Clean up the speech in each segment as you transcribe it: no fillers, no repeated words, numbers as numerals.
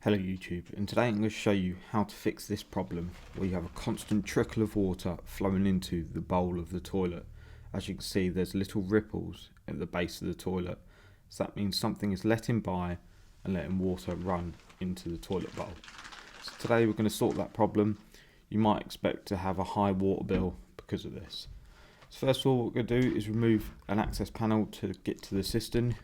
Hello YouTube, and today I'm going to show you how to fix this problem where you have a constant trickle of water flowing into the bowl of the toilet. As you can see, there's little ripples at the base of the toilet, so that means something is letting by and letting water run into the toilet bowl. So today we're going to sort that problem. You might expect to have a high water bill because of this. So first of all, what we're going to do is remove an access panel to get to the cistern.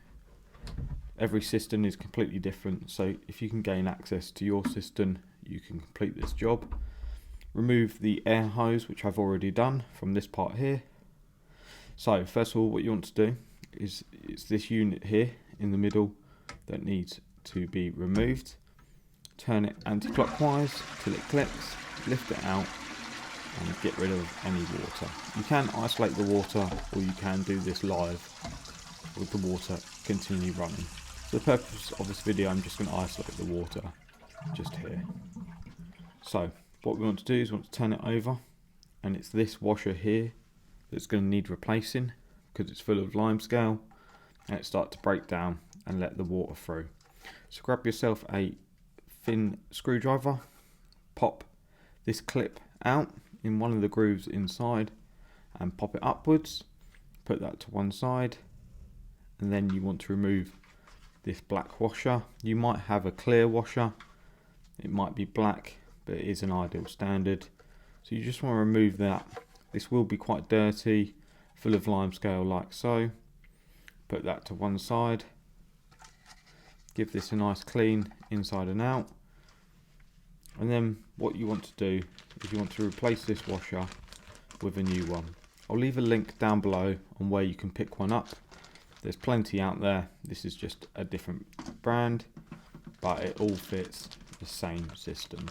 Every cistern is completely different, so if you can gain access to your cistern, you can complete this job. Remove the air hose, which I've already done from this part here. So first of all, what you want to do is it's this unit here in the middle that needs to be removed. Turn it anti-clockwise till it clicks, lift it out and get rid of any water. You can isolate the water, or you can do this live with the water continue running. For the purpose of this video, I'm just going to isolate the water just here. So what we want to do is we want to turn it over, and it's this washer here that's going to need replacing because it's full of limescale and it starts to break down and let the water through. So grab yourself a thin screwdriver, pop this clip out in one of the grooves inside and pop it upwards, put that to one side, and then you want to remove this black washer. You might have a clear washer, it might be black, but it is an ideal standard. So you just want to remove that. This will be quite dirty, full of limescale like so. Put that to one side, give this a nice clean inside and out, and then what you want to do is you want to replace this washer with a new one. I'll leave a link down below on where you can pick one up. There's plenty out there. This is just a different brand, but it all fits the same system.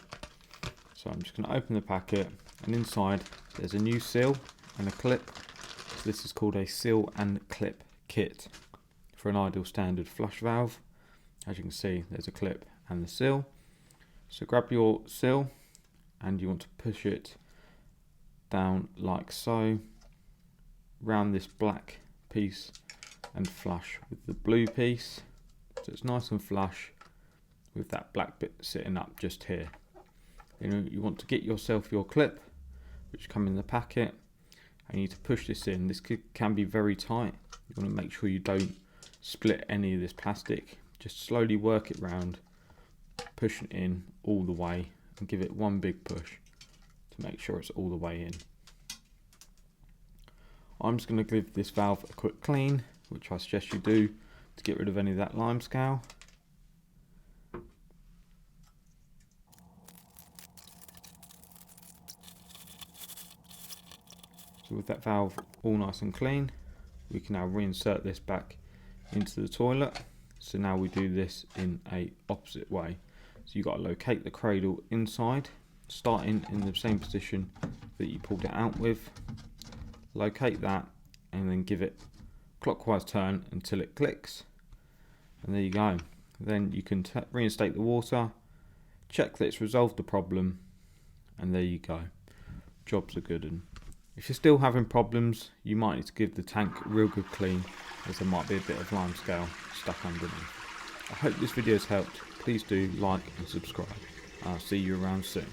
So I'm just going to open the packet, and inside there's a new seal and a clip. So this is called a seal and clip kit for an ideal standard flush valve. As you can see, there's a clip and the seal. So grab your seal and you want to push it down like so, round this black piece and flush with the blue piece, so it's nice and flush with that black bit sitting up just here. Then you want to get yourself your clip, which come in the packet, and you need to push this in. This can be very tight. You want to make sure you don't split any of this plastic. Just slowly work it round, push it in all the way, and give it one big push to make sure it's all the way in. I'm just going to give this valve a quick clean, which I suggest you do to get rid of any of that limescale. So with that valve all nice and clean, we can now reinsert this back into the toilet. So now we do this in a opposite way. So you've got to locate the cradle inside, starting in the same position that you pulled it out with. Locate that and then give it clockwise turn until it clicks, and there you go. Then you can reinstate the water, check that it's resolved the problem, and there you go. Jobs are good. And if you're still having problems, you might need to give the tank a real good clean, as there might be a bit of limescale stuck underneath. I hope this video has helped. Please do like and subscribe. I'll see you around soon.